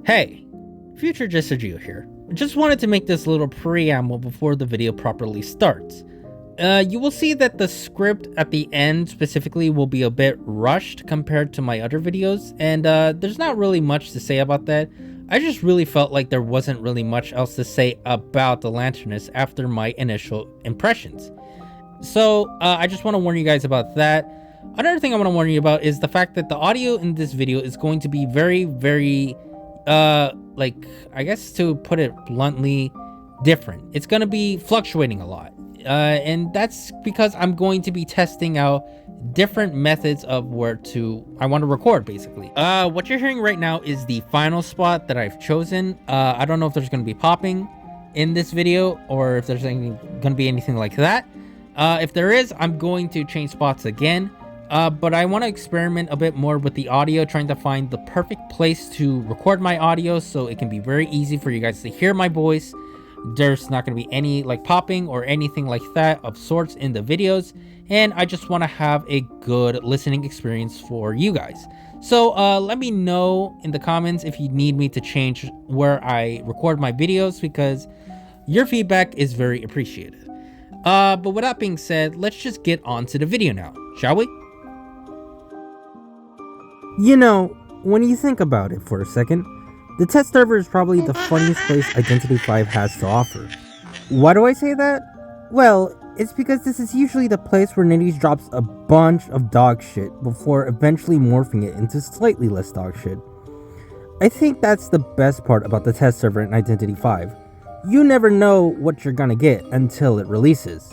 Hey, Future Just a Geo here. Just wanted to make this little preamble before the video properly starts. You will see that the script at the end specifically will be a bit rushed compared to my other videos, and there's not really much to say about that. I just really felt like there wasn't really much else to say about the Lanternist after my initial impressions. So I just want to warn you guys about that. Another thing I want to warn you about is the fact that the audio in this video is going to be very, I guess to put it bluntly, different. It's going to be fluctuating a lot. And that's because I'm going to be testing out different methods of where I want to record, basically. What you're hearing right now is the final spot that I've chosen. I don't know if there's going to be popping in this video or if there's going to be anything like that. If there is, I'm going to change spots again. But I want to experiment a bit more with the audio, trying to find the perfect place to record my audio so it can be very easy for you guys to hear my voice. There's not going to be any popping or anything like that of sorts in the videos, and I just want to have a good listening experience for you guys. So let me know in the comments if you need me to change where I record my videos, because your feedback is very appreciated. But with that being said, let's just get on to the video now, shall we? You know, when you think about it for a second, the test server is probably the funniest place Identity V has to offer. Why do I say that? Well, it's because this is usually the place where Nitties drops a bunch of dog shit before eventually morphing it into slightly less dog shit. I think that's the best part about the test server in Identity V. You never know what you're gonna get until it releases.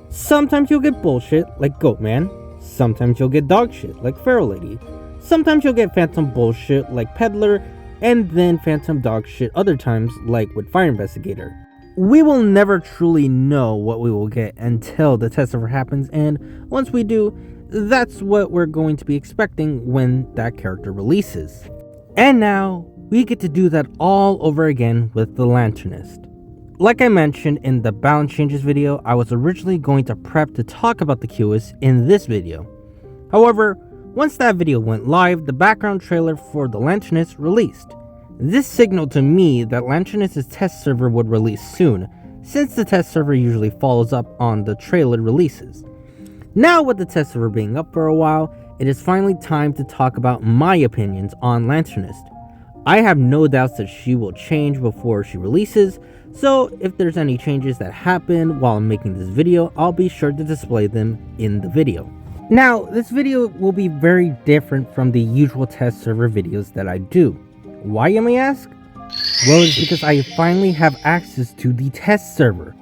Sometimes you'll get bullshit like Goatman, sometimes you'll get dog shit like Feral Lady, sometimes you'll get phantom bullshit like Peddler, and then phantom dog shit other times like with Fire Investigator. We will never truly know what we will get until the test server happens, and once we do, that's what we're going to be expecting when that character releases. And now, we get to do that all over again with the Lanternist. Like I mentioned in the balance changes video, I was originally going to prep to talk about the QoS in this video. However, once that video went live, the background trailer for the Lanternist released. This signaled to me that Lanternist's test server would release soon, since the test server usually follows up on the trailer releases. Now with the test server being up for a while, it is finally time to talk about my opinions on Lanternist. I have no doubts that she will change before she releases, so if there's any changes that happen while I'm making this video, I'll be sure to display them in the video. Now, this video will be very different from the usual test server videos that I do. Why, you may ask? Well, it's because I finally have access to the test server.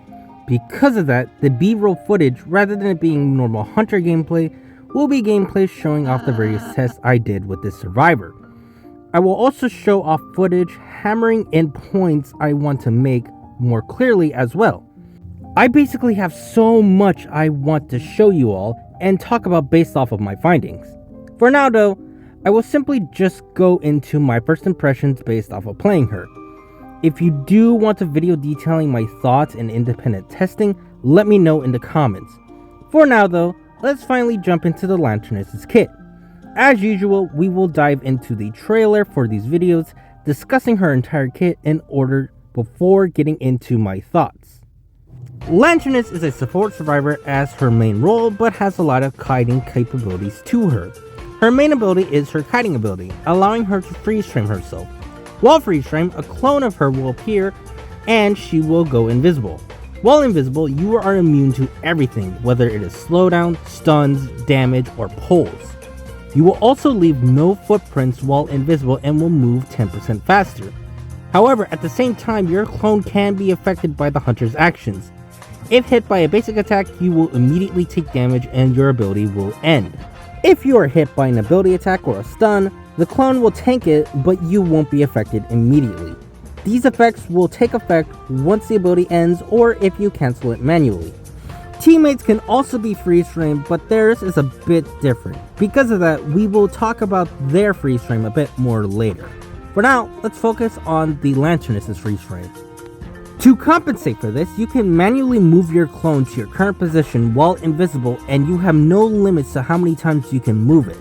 Because of that, the B-roll footage, rather than it being normal Hunter gameplay, will be gameplay showing off the various tests I did with this survivor. I will also show off footage hammering in points I want to make more clearly as well. I basically have so much I want to show you all and talk about based off of my findings. For now though, I will simply just go into my first impressions based off of playing her. If you do want a video detailing my thoughts and independent testing, let me know in the comments. For now though, let's finally jump into the Lanternist's kit. As usual, we will dive into the trailer for these videos, discussing her entire kit in order before getting into my thoughts. Lanternist is a support survivor as her main role, but has a lot of kiting capabilities to her. Her main ability is her kiting ability, allowing her to freeze frame herself. While freeze frame, a clone of her will appear and she will go invisible. While invisible, you are immune to everything, whether it is slowdown, stuns, damage, or pulls. You will also leave no footprints while invisible and will move 10% faster. However, at the same time, your clone can be affected by the hunter's actions. If hit by a basic attack, you will immediately take damage and your ability will end. If you are hit by an ability attack or a stun, the clone will tank it, but you won't be affected immediately. These effects will take effect once the ability ends or if you cancel it manually. Teammates can also be freeze framed, but theirs is a bit different. Because of that, we will talk about their freeze frame a bit more later. For now, let's focus on the Lanternist's freeze frame. To compensate for this, you can manually move your clone to your current position while invisible, and you have no limits to how many times you can move it.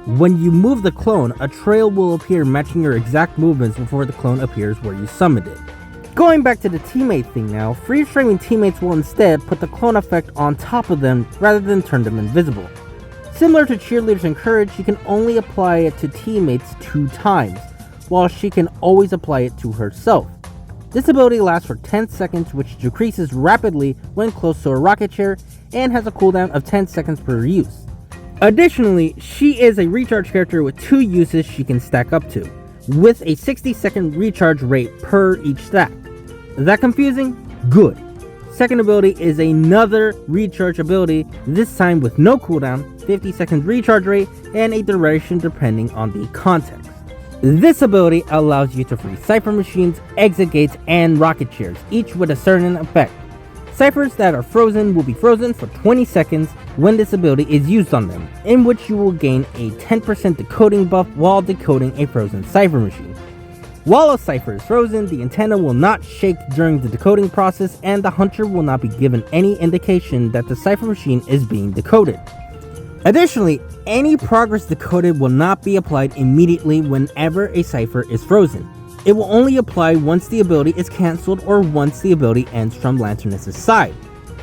When you move the clone, a trail will appear matching your exact movements before the clone appears where you summoned it. Going back to the teammate thing now, freeze-framing teammates will instead put the clone effect on top of them rather than turn them invisible. Similar to Cheerleaders Encourage, she can only apply it to teammates 2 times, while she can always apply it to herself. This ability lasts for 10 seconds, which decreases rapidly when close to a rocket chair, and has a cooldown of 10 seconds per use. Additionally, she is a recharge character with 2 uses she can stack up to, with a 60-second recharge rate per each stack. Is that confusing? Good. Second ability is another recharge ability, this time with no cooldown, 50 seconds recharge rate, and a duration depending on the context. This ability allows you to free Cipher machines, exit gates, and rocket chairs, each with a certain effect. Ciphers that are frozen will be frozen for 20 seconds when this ability is used on them, in which you will gain a 10% decoding buff while decoding a frozen Cipher machine. While a Cipher is frozen, the antenna will not shake during the decoding process, and the hunter will not be given any indication that the Cipher machine is being decoded. Additionally, any progress decoded will not be applied immediately whenever a Cipher is frozen. It will only apply once the ability is cancelled or once the ability ends from Lanternist's side.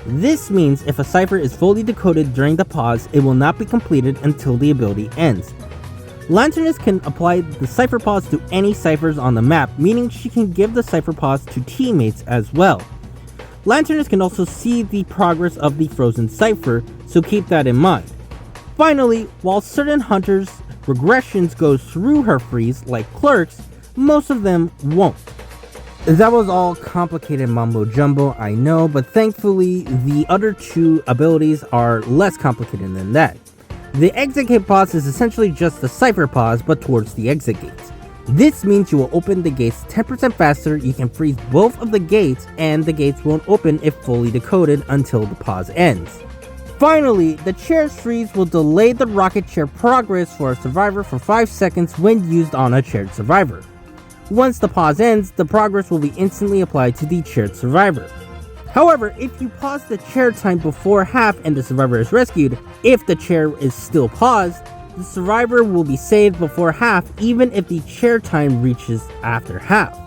This means if a Cipher is fully decoded during the pause, it will not be completed until the ability ends. Lanternist can apply the Cipher pause to any Ciphers on the map, meaning she can give the Cipher pause to teammates as well. Lanternist can also see the progress of the frozen Cipher, so keep that in mind. Finally, while certain hunters' regressions go through her freeze, like Clerks, most of them won't. That was all complicated mumbo jumbo, I know, but thankfully the other 2 abilities are less complicated than that. The exit gate pause is essentially just the Cipher pause, but towards the exit gates. This means you will open the gates 10% faster, you can freeze both of the gates, and the gates won't open if fully decoded until the pause ends. Finally, the chair's freeze will delay the rocket chair progress for a survivor for 5 seconds when used on a chaired survivor. Once the pause ends, the progress will be instantly applied to the chaired survivor. However, if you pause the chair time before half and the survivor is rescued, if the chair is still paused, the survivor will be saved before half even if the chair time reaches after half.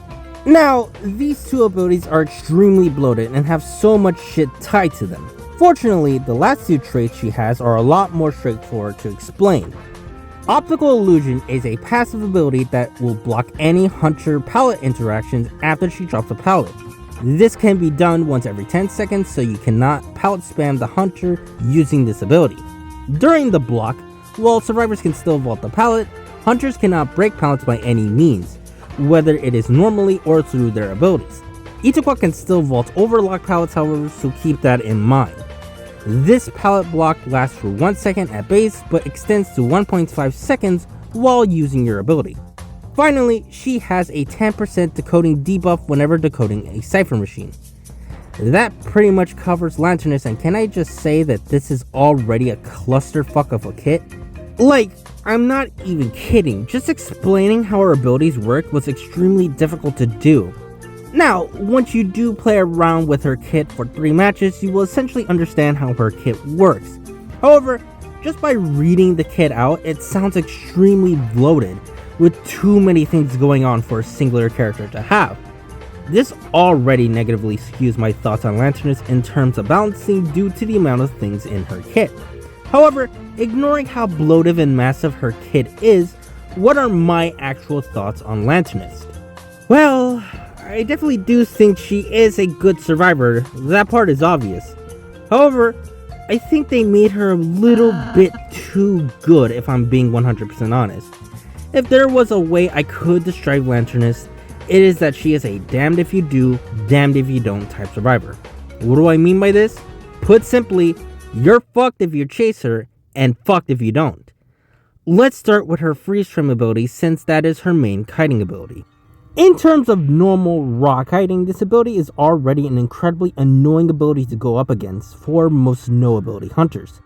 Now, these 2 abilities are extremely bloated and have so much shit tied to them. Fortunately, the last 2 traits she has are a lot more straightforward to explain. Optical Illusion is a passive ability that will block any hunter pallet interactions after she drops a pallet. This can be done once every 10 seconds, so you cannot pallet spam the hunter using this ability. During the block, while survivors can still vault the pallet, hunters cannot break pallets by any means, whether it is normally or through their abilities. Itakwa can still vault over locked pallets, however, so keep that in mind. This pallet block lasts for 1 second at base, but extends to 1.5 seconds while using your ability. Finally, she has a 10% decoding debuff whenever decoding a Cipher machine. That pretty much covers Lanternist, and can I just say that this is already a clusterfuck of a kit? Like, I'm not even kidding, just explaining how her abilities work was extremely difficult to do. Now, once you do play around with her kit for 3 matches, you will essentially understand how her kit works. However, just by reading the kit out, it sounds extremely bloated, with too many things going on for a singular character to have. This already negatively skews my thoughts on Lanternist in terms of balancing due to the amount of things in her kit. However, ignoring how bloated and massive her kit is, what are my actual thoughts on Lanternist? Well, I definitely do think she is a good survivor, that part is obvious. However, I think they made her a little bit too good if I'm being 100% honest. If there was a way I could describe Lanternist, it is that she is a damned if you do, damned if you don't type survivor. What do I mean by this? Put simply, you're fucked if you chase her, and fucked if you don't. Let's start with her freeze frame ability, since that is her main kiting ability. In terms of normal raw kiting, this ability is already an incredibly annoying ability to go up against for most no ability hunters.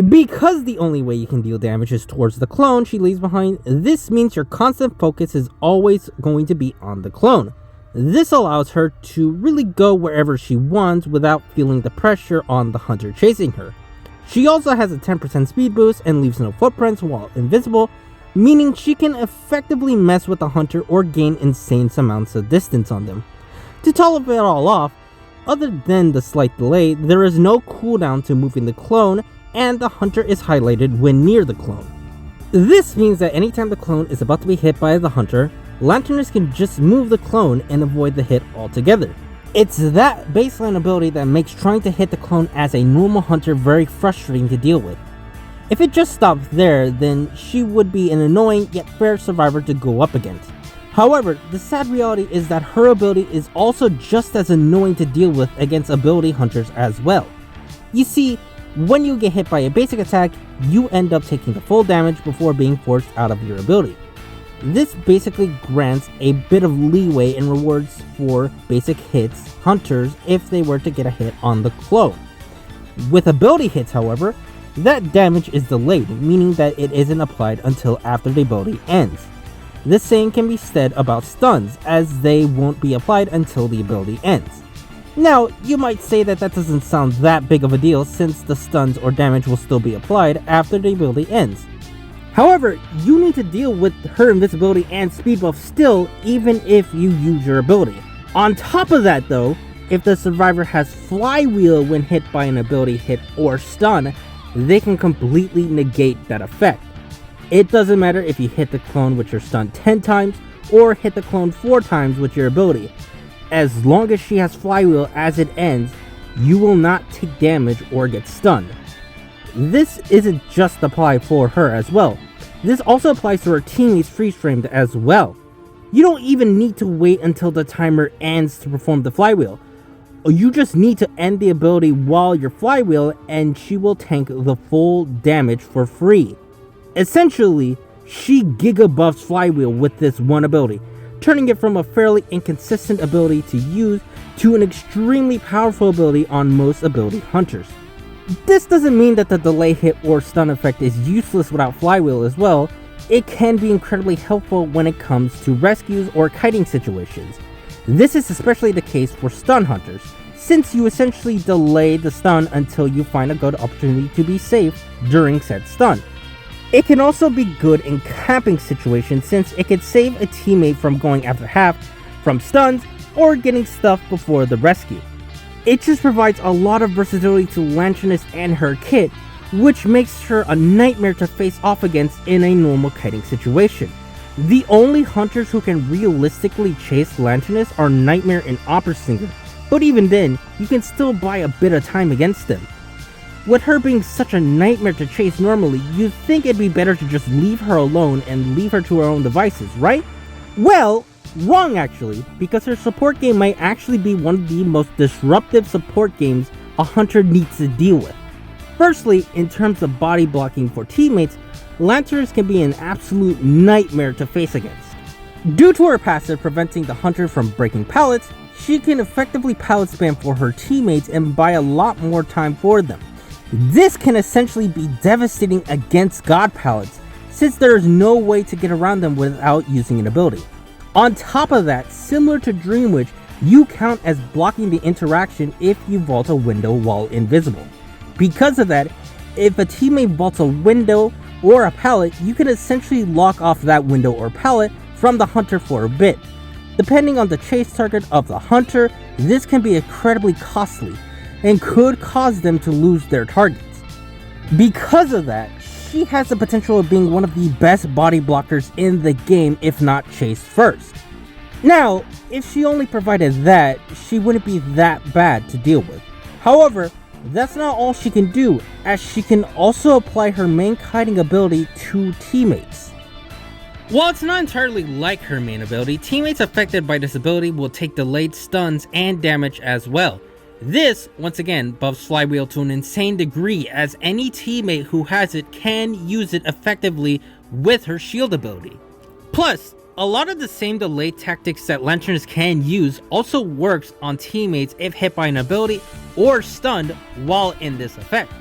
Because the only way you can deal damage is towards the clone she leaves behind, this means your constant focus is always going to be on the clone. This allows her to really go wherever she wants without feeling the pressure on the hunter chasing her. She also has a 10% speed boost and leaves no footprints while invisible, meaning she can effectively mess with the hunter or gain insane amounts of distance on them. To top it all off, other than the slight delay, there is no cooldown to moving the clone, and the hunter is highlighted when near the clone. This means that anytime the clone is about to be hit by the hunter, Lanternist can just move the clone and avoid the hit altogether. It's that baseline ability that makes trying to hit the clone as a normal hunter very frustrating to deal with. If it just stopped there, then she would be an annoying yet fair survivor to go up against. However, the sad reality is that her ability is also just as annoying to deal with against ability hunters as well. You see, when you get hit by a basic attack, you end up taking the full damage before being forced out of your ability. This basically grants a bit of leeway and rewards for basic hits hunters if they were to get a hit on the clone. With ability hits, however, that damage is delayed, meaning that it isn't applied until after the ability ends. The same can be said about stuns, as they won't be applied until the ability ends. Now, you might say that doesn't sound that big of a deal since the stuns or damage will still be applied after the ability ends. However, you need to deal with her invisibility and speed buff still, even if you use your ability. On top of that though, if the survivor has flywheel when hit by an ability hit or stun, they can completely negate that effect. It doesn't matter if you hit the clone with your stun 10 times or hit the clone 4 times with your ability. As long as she has flywheel as it ends, you will not take damage or get stunned. This isn't just applied for her as well. This also applies to her teammates freeze framed as well. You don't even need to wait until the timer ends to perform the flywheel. You just need to end the ability while you're flywheel and she will tank the full damage for free. Essentially, she giga buffs flywheel with this one ability, turning it from a fairly inconsistent ability to use to an extremely powerful ability on most ability hunters. This doesn't mean that the delay hit or stun effect is useless without flywheel as well. It can be incredibly helpful when it comes to rescues or kiting situations. This is especially the case for stun hunters, since you essentially delay the stun until you find a good opportunity to be safe during said stun. It can also be good in camping situations since it can save a teammate from going after half from stuns or getting stuff before the rescue. It just provides a lot of versatility to Lanternist and her kit, which makes her a nightmare to face off against in a normal kiting situation. The only hunters who can realistically chase Lanternist are Nightmare and Opera Singer, but even then, you can still buy a bit of time against them. With her being such a nightmare to chase normally, you'd think it'd be better to just leave her alone and leave her to her own devices, right? Well, wrong actually, because her support game might actually be one of the most disruptive support games a hunter needs to deal with. Firstly, in terms of body blocking for teammates, Lanternist can be an absolute nightmare to face against. Due to her passive preventing the hunter from breaking pallets, she can effectively pallet spam for her teammates and buy a lot more time for them. This can essentially be devastating against god pallets, since there is no way to get around them without using an ability. On top of that, similar to Dream Witch, you count as blocking the interaction if you vault a window while invisible. Because of that, if a teammate vaults a window or a pallet, you can essentially lock off that window or pallet from the hunter for a bit. Depending on the chase target of the hunter, this can be incredibly costly and could cause them to lose their targets. Because of that, she has the potential of being one of the best body blockers in the game if not chased first. Now, if she only provided that, she wouldn't be that bad to deal with. However, that's not all she can do, as she can also apply her main kiting ability to teammates. While it's not entirely like her main ability, teammates affected by this ability will take delayed stuns and damage as well. This, once again, buffs Flywheel to an insane degree, as any teammate who has it can use it effectively with her shield ability. Plus, a lot of the same delay tactics that Lanternist can use also works on teammates if hit by an ability or stunned while in this effect.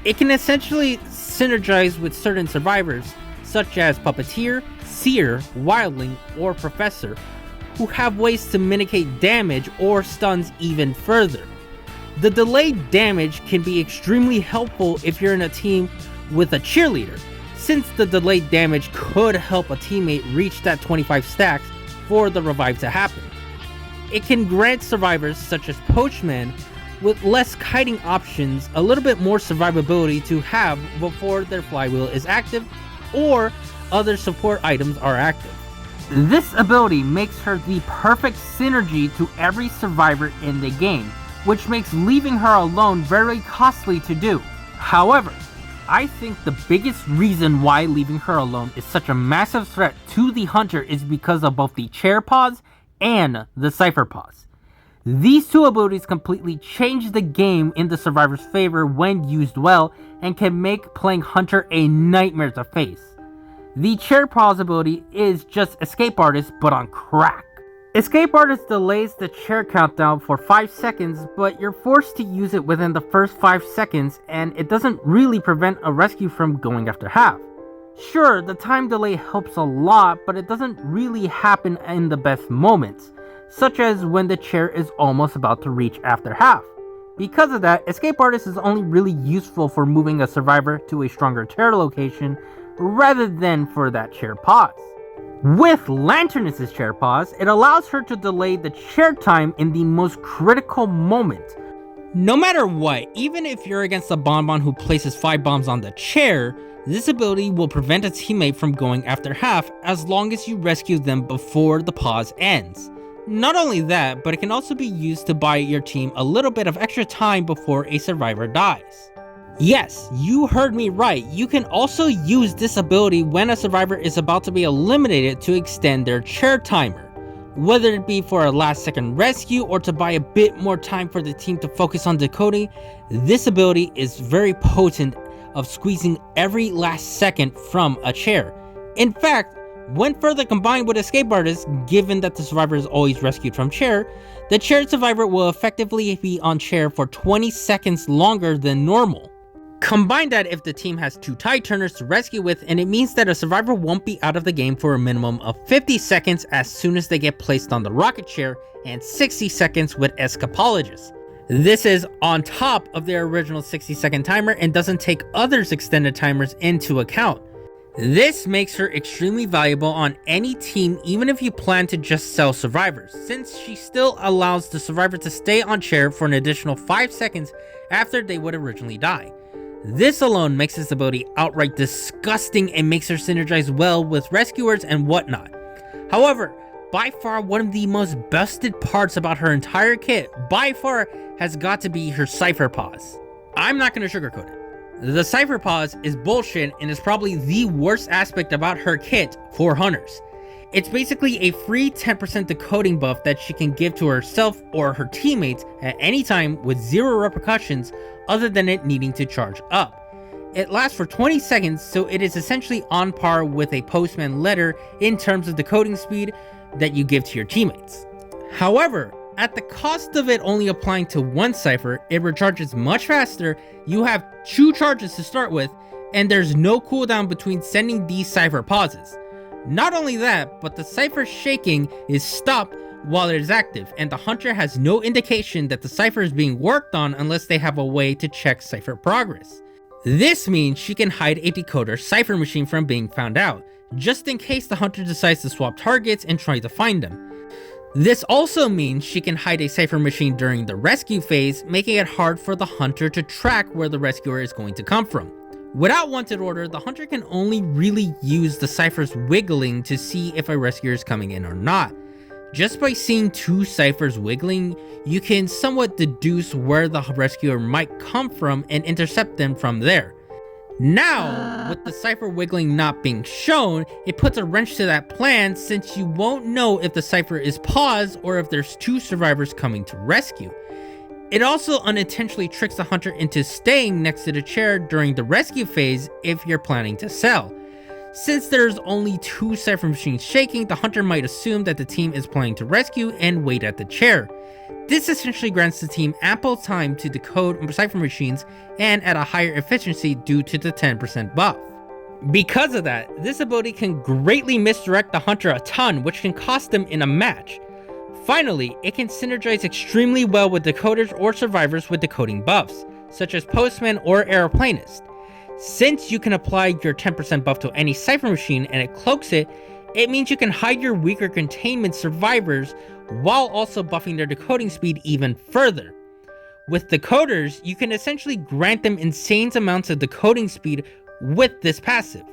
It can essentially synergize with certain survivors, such as Puppeteer, Seer, Wildling, or Professor, who have ways to mitigate damage or stuns even further. The delayed damage can be extremely helpful if you're in a team with a cheerleader, since the delayed damage could help a teammate reach that 25 stacks for the revive to happen. It can grant survivors such as Poachman with less kiting options a little bit more survivability to have before their flywheel is active or other support items are active. This ability makes her the perfect synergy to every survivor in the game, which makes leaving her alone very costly to do. However, I think the biggest reason why leaving her alone is such a massive threat to the hunter is because of both the chair pause and the Cipher pause. These two abilities completely change the game in the survivor's favor when used well and can make playing hunter a nightmare to face. The chair pause ability is just Escape Artist but on crack. Escape Artist delays the chair countdown for 5 seconds, but you're forced to use it within the first 5 seconds, and it doesn't really prevent a rescue from going after half. Sure, the time delay helps a lot, but it doesn't really happen in the best moments, such as when the chair is almost about to reach after half. Because of that, Escape Artist is only really useful for moving a survivor to a stronger chair location, rather than for that chair pause. With Lanternist's chair pause, it allows her to delay the chair time in the most critical moment. No matter what, even if you're against a bonbon who places 5 bombs on the chair, this ability will prevent a teammate from going after half as long as you rescue them before the pause ends. Not only that, but it can also be used to buy your team a little bit of extra time before a survivor dies. Yes, you heard me right. You can also use this ability when a survivor is about to be eliminated to extend their chair timer. Whether it be for a last second rescue or to buy a bit more time for the team to focus on decoding, this ability is very potent of squeezing every last second from a chair. In fact, when further combined with Escape Artist, given that the survivor is always rescued from chair, the chair survivor will effectively be on chair for 20 seconds longer than normal. Combine that if the team has 2 tide turners to rescue with, and it means that a survivor won't be out of the game for a minimum of 50 seconds as soon as they get placed on the rocket chair, and 60 seconds with Escapologist. This is on top of their original 60-second timer and doesn't take others' extended timers into account. This makes her extremely valuable on any team, even if you plan to just sell survivors, since she still allows the survivor to stay on chair for an additional 5 seconds after they would originally die. This alone makes this ability outright disgusting and makes her synergize well with rescuers and whatnot. However, by far one of the most busted parts about her entire kit by far has got to be her Cipher pause. I'm not going to sugarcoat it. The Cipher pause is bullshit and is probably the worst aspect about her kit for hunters. It's basically a free 10% decoding buff that she can give to herself or her teammates at any time with 0 repercussions other than it needing to charge up. It lasts for 20 seconds, so it is essentially on par with a postman letter in terms of decoding speed that you give to your teammates. However, at the cost of it only applying to 1 cipher, it recharges much faster, you have 2 charges to start with, and there's no cooldown between sending these cipher pauses. Not only that, but the cipher shaking is stopped while it is active, and the hunter has no indication that the cipher is being worked on unless they have a way to check cipher progress. This means she can hide a decoder cipher machine from being found out, just in case the hunter decides to swap targets and try to find them. This also means she can hide a cipher machine during the rescue phase, making it hard for the hunter to track where the rescuer is going to come from. Without wanted order, the hunter can only really use the cipher's wiggling to see if a rescuer is coming in or not. Just by seeing 2 ciphers wiggling, you can somewhat deduce where the rescuer might come from and intercept them from there. Now, with the cipher wiggling not being shown, it puts a wrench to that plan since you won't know if the cipher is paused or if there's 2 survivors coming to rescue. It also unintentionally tricks the hunter into staying next to the chair during the rescue phase if you're planning to sell. Since there's only 2 cipher machines shaking, the hunter might assume that the team is planning to rescue and wait at the chair. This essentially grants the team ample time to decode cipher machines and at a higher efficiency due to the 10% buff. Because of that, this ability can greatly misdirect the hunter a ton, which can cost them in a match. Finally, it can synergize extremely well with decoders or survivors with decoding buffs, such as Postman or Aeroplanist. Since you can apply your 10% buff to any Cipher machine and it cloaks it, it means you can hide your weaker containment survivors while also buffing their decoding speed even further. With decoders, you can essentially grant them insane amounts of decoding speed with this passive.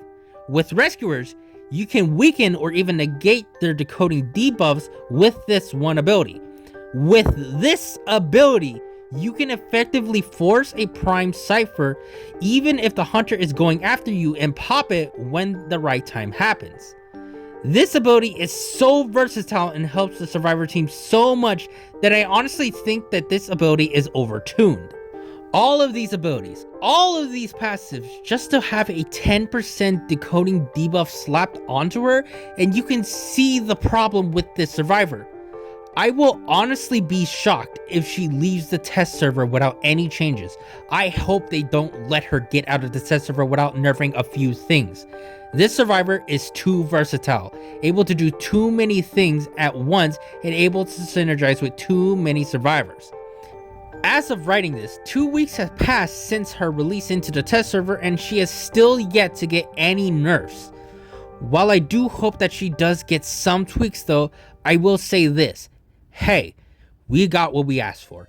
With rescuers, you can weaken or even negate their decoding debuffs with this one ability. With this ability, you can effectively force a prime Cipher even if the hunter is going after you and pop it when the right time happens. This ability is so versatile and helps the survivor team so much that I honestly think that this ability is overtuned. All of these abilities, all of these passives, just to have a 10% decoding debuff slapped onto her, and you can see the problem with this survivor. I will honestly be shocked if she leaves the test server without any changes. I hope they don't let her get out of the test server without nerfing a few things. This survivor is too versatile, able to do too many things at once and able to synergize with too many survivors. As of writing this, 2 weeks have passed since her release into the test server and she has still yet to get any nerfs. While I do hope that she does get some tweaks though, I will say this. Hey, we got what we asked for.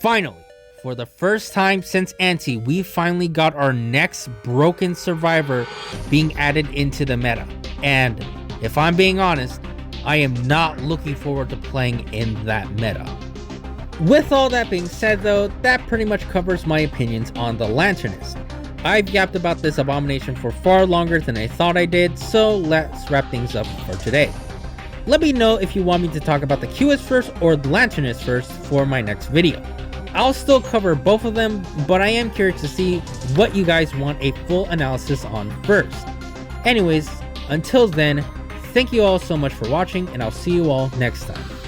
Finally, for the first time since Anti, we finally got our next broken survivor being added into the meta. And if I'm being honest, I am not looking forward to playing in that meta. With all that being said though, that pretty much covers my opinions on the Lanternist. I've yapped about this abomination for far longer than I thought I did, so let's wrap things up for today. Let me know if you want me to talk about the QS first or the Lanternist first for my next video. I'll still cover both of them, but I am curious to see what you guys want a full analysis on first. Anyways, until then, thank you all so much for watching, and I'll see you all next time.